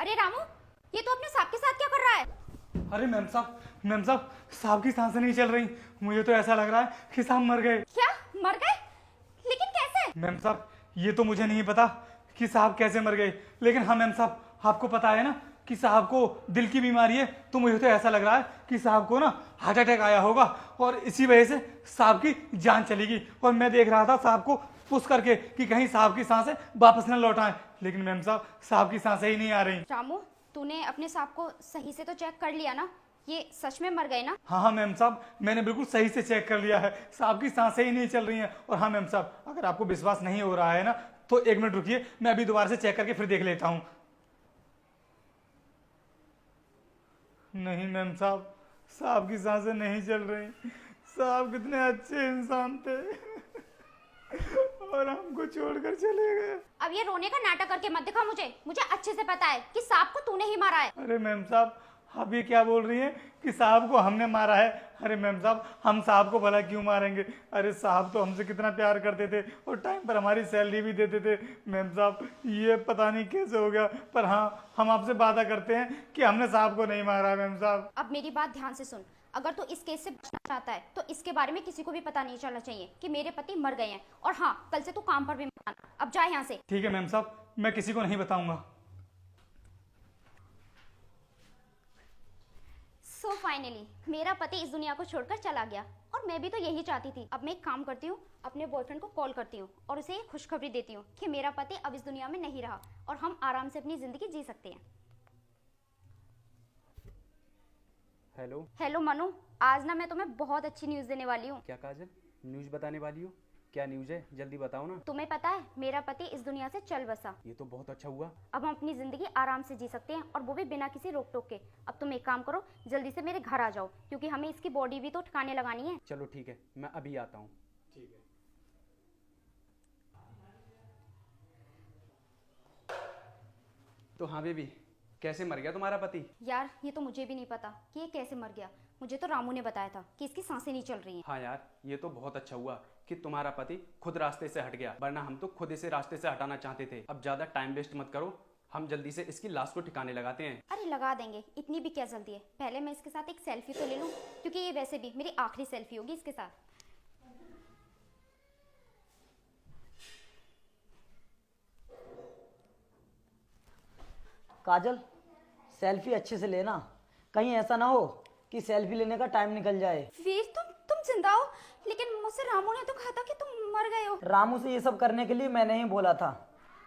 अरे रामू, ये तो अपने सांप के साथ क्या कर रहा है? अरे मैम साहब सांप की सांसें नहीं चल रही। मुझे तो ऐसा लग रहा है कि सांप मर गए। क्या मर गए? लेकिन कैसे? मैम साहब ये तो मुझे नहीं पता कि साहब कैसे मर गए, लेकिन हाँ मैम साहब आपको पता है ना कि साहब को दिल की बीमारी है, तो मुझे तो ऐसा लग रहा है कि साहब को ना हार्ट अटैक आया होगा और इसी वजह से साहब की जान चली गई। और मैं देख रहा था साहब को पुश करके कि कहीं साहब की सांसें वापस न लौट आए, लेकिन मैम साहब की सांसें ही नहीं आ रही। रामू, तूने अपने सांप को सही से तो चेक कर लिया ना? ये सच में मर गए ना? हाँ मैम साहब मैंने बिल्कुल सही से चेक कर लिया है, साहब की सांसें ही नहीं चल रही हैं। और हाँ मैम साहब अगर आपको विश्वास नहीं हो रहा है ना तो एक मिनट रुकिए, मैं अभी दोबारा से चेक करके फिर देख लेता हूँ। नहीं मैम साहब साहब की सांसें नहीं चल रही। साहब कितने अच्छे इंसान थे और हमको छोड़कर चले गए। अब ये रोने का नाटक करके मत दिखा मुझे अच्छे से पता है कि सांप को तूने ही मारा है। अरे मैम साहब आप ये क्या बोल रही हैं कि साहब को हमने मारा है? अरे मैम साहब हम साहब को भला क्यों मारेंगे? अरे साहब तो हमसे कितना प्यार करते थे और टाइम पर हमारी सैलरी भी देते थे। मैम साहब ये पता नहीं कैसे हो गया, पर हाँ हम आपसे वादा करते हैं कि हमने साहब को नहीं मारा है। मैम साहब अब मेरी बात ध्यान से सुन, अगर तू इस केस से बचना चाहता है तो इसके बारे में किसी को भी पता नहीं चलना चाहिए कि मेरे पति मर गए हैं। और हाँ, कल से तू काम पर भी मत आना। अब जा यहाँ से। ठीक है मैम साहब मैं किसी को नहीं बताऊंगा। सो फाइनली मेरा पति इस दुनिया को छोड़कर चला गया और मैं भी तो यही चाहती थी। अब मैं एक काम करती हूँ, अपने बॉयफ्रेंड को कॉल करती हूँ और उसे एक खुशखबरी देती हूँ कि मेरा पति अब इस दुनिया में नहीं रहा और हम आराम से अपनी जिंदगी जी सकते हैं। हेलो। हेलो मनु, आज ना मैं तुम्हें बहुत अच्छी न्यूज़ देने वाली हूँ। क्या काजल, न्यूज़ बताने वाली हो? क्या न्यूज़ है, जल्दी बताओ ना। तुम्हें पता है मेरा पति इस दुनिया से चल बसा। ये तो बहुत अच्छा हुआ। अब हम अपनी जिंदगी आराम से जी सकते हैं और वो भी बिना किसी रोक टोक के। अब तुम एक काम करो, जल्दी से मेरे घर आ जाओ क्योंकि हमें इसकी बॉडी भी तो ठिकाने लगानी है। चलो ठीक है, मैं अभी आता हूँ। ठीक है। तो हाँ बेबी, कैसे मर गया तुम्हारा पति? यार ये तो मुझे भी नहीं पता कि ये कैसे मर गया। मुझे तो रामू ने बताया था कि इसकी सांसें नहीं चल रही हैं। हाँ यार ये तो बहुत अच्छा हुआ कि तुम्हारा पति खुद रास्ते से हट गया, वरना हम तो खुद इसे रास्ते से हटाना चाहते थे। अब ज्यादा टाइम वेस्ट मत करो, हम जल्दी से इसकी लाश को ठिकाने लगाते हैं। अरे लगा देंगे, इतनी भी क्या जल्दी है। पहले मैं इसके साथ एक सेल्फी तो ले लूं क्योंकि ये वैसे भी मेरी आखिरी सेल्फी होगी इसके साथ। काजल सेल्फी अच्छे से लेना, कहीं ऐसा ना हो कि सेल्फी लेने का टाइम निकल जाए। वीर तुम जिंदा हो, लेकिन मुझसे रामू ने तो कहा था कि तुम मर गए हो। रामू से ये सब करने के लिए मैंने ही बोला था।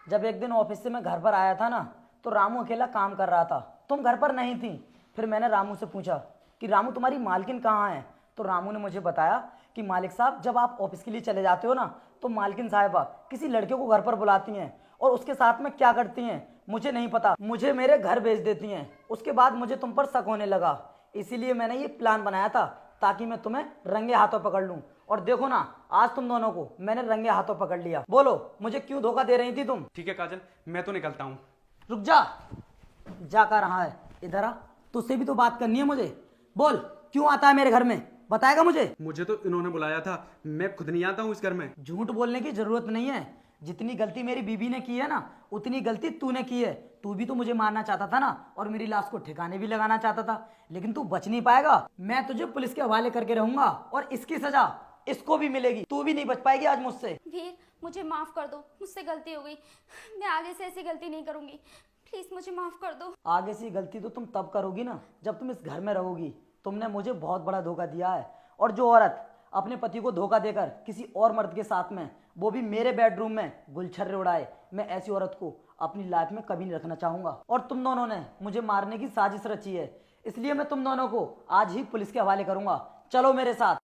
जब एक दिन ऑफिस से मैं घर पर आया था ना तो रामू अकेला काम कर रहा था, तुम घर पर नहीं थी। फिर मैंने रामू से पूछा कि रामू तुम्हारी मालकिन कहाँ है? तो रामू ने मुझे बताया कि मालिक साहब जब आप ऑफिस के लिए चले जाते हो ना तो मालकिन साहिबा किसी लड़के को घर पर बुलाती हैं और उसके साथ में क्या करती हैं मुझे नहीं पता, मुझे मेरे घर भेज देती हैं। उसके बाद मुझे तुम पर शक होने लगा, इसीलिए मैंने ये प्लान बनाया था ताकि मैं तुम्हें रंगे हाथों पकड़ लूं। और देखो ना आज तुम दोनों को मैंने रंगे हाथों पकड़ लिया। बोलो मुझे क्यों धोखा दे रही थी तुम? ठीक है काजल, मैं तो निकलता हूँ। रुक जा, कर रहा है? इधर आ, तुझसे भी तो बात करनी है मुझे। बोल क्यों आता है मेरे घर में, बताएगा मुझे? मुझे तो इन्होंने बुलाया था, मैं खुद नहीं आता हूँ इस घर में। झूठ बोलने की जरूरत नहीं है, जितनी गलती मेरी बीबी ने की है ना उतनी गलती तूने की है। तू भी तो मुझे मारना चाहता था ना और मेरी लाश को ठिकाने भी लगाना चाहता था, लेकिन तू बच नहीं पाएगा। मैं तुझे पुलिस के हवाले करके रहूंगा और इसकी सजा इसको भी मिलेगी। तू भी नहीं बच पाएगी आज मुझसे। वीर मुझे माफ कर दो, मुझसे गलती हो गई। मैं आगे से ऐसी गलती नहीं करूंगी, प्लीज मुझे माफ कर दो। आगे से गलती तो तुम तब करोगी ना जब तुम इस घर में रहोगी। तुमने मुझे बहुत बड़ा धोखा दिया है, और जो औरत अपने पति को धोखा देकर किसी और मर्द के साथ में, वो भी मेरे बेडरूम में गुलछर्रे उड़ाए, मैं ऐसी औरत को अपनी लाइफ में कभी नहीं रखना चाहूंगा। और तुम दोनों ने मुझे मारने की साजिश रची है, इसलिए मैं तुम दोनों को आज ही पुलिस के हवाले करूंगा। चलो मेरे साथ।